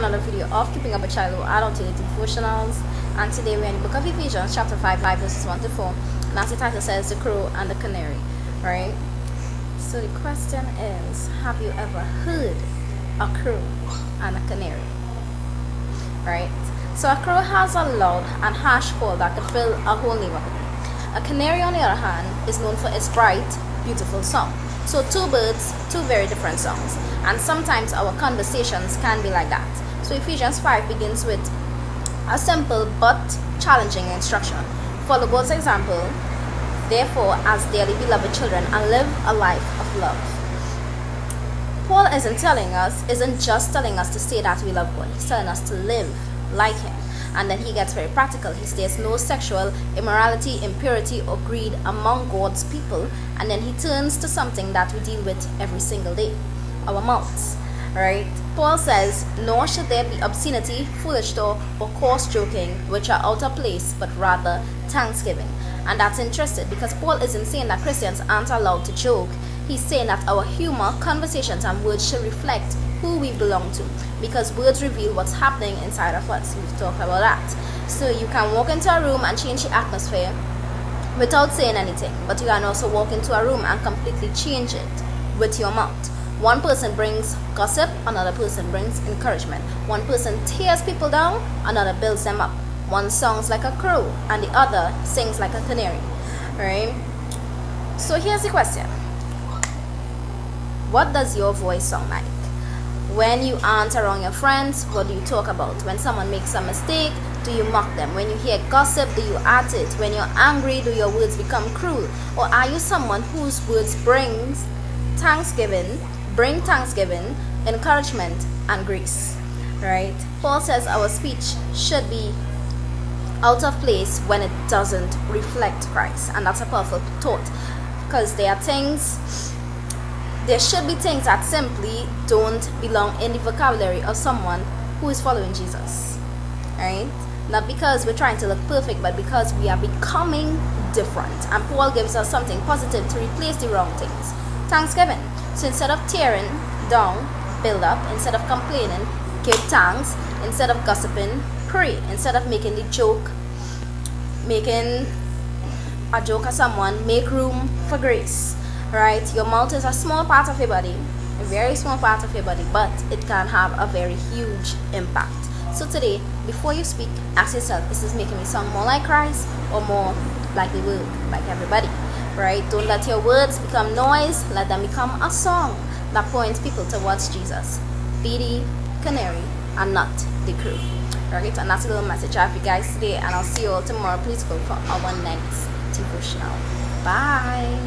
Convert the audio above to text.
another video of Keeping Up a Child or Adult Daily Devotionals. And today we're in the book of Ephesians chapter 5 verses 1 to 4. And as the title says, the crow and the canary. Right? So the question is, have you ever heard a crow and a canary? Right? So a crow has a loud and harsh call that could fill a whole neighborhood. A canary, on the other hand, is known for its bright, beautiful song. So two birds, two very different songs. And sometimes our conversations can be like that. So Ephesians 5 begins with a simple but challenging instruction. Follow God's example, therefore, as dearly beloved children, and live a life of love. Paul isn't just telling us to say that we love God. He's telling us to live like Him. And then he gets very practical. He states no sexual immorality, impurity, or greed among God's people. And then he turns to something that we deal with every single day, our mouths. Right? Paul says, nor should there be obscenity, foolish talk, or coarse joking, which are out of place, but rather thanksgiving. And that's interesting because Paul isn't saying that Christians aren't allowed to joke. He's saying that our humor, conversations, and words should reflect who we belong to, because words reveal what's happening inside of us. We've talked about that. So you can walk into a room and change the atmosphere without saying anything, but you can also walk into a room and completely change it with your mouth. One person brings gossip, another person brings encouragement. One person tears people down, another builds them up. One songs like a crow and the other sings like a canary. Right? So here's the question. What does your voice sound like? When you aren't around your friends, what do you talk about? When someone makes a mistake, do you mock them? When you hear gossip, do you add it? When you're angry, do your words become cruel? Or are you someone whose words bring thanksgiving, encouragement, and grace? Right? Paul says our speech should be out of place when it doesn't reflect Christ. And that's a powerful thought, because there should be things that simply don't belong in the vocabulary of someone who is following Jesus. Right? Not because we're trying to look perfect, but because we are becoming different. And Paul gives us something positive to replace the wrong things. Thanksgiving. So instead of tearing down, build up. Instead of complaining, give thanks. Instead of gossiping, pray. Instead of making a joke at someone, make room for grace. Right? Your mouth is a small part of your body, a very small part of your body, but it can have a very huge impact. So today, before you speak, ask yourself, is this making me sound more like Christ or more like the world, like everybody? Right? Don't let your words become noise, let them become a song that points people towards Jesus. Be the canary and not the crow. Right? And that's a little message I have for you guys today, and I'll see you all tomorrow. Please go for our next devotional. Bye.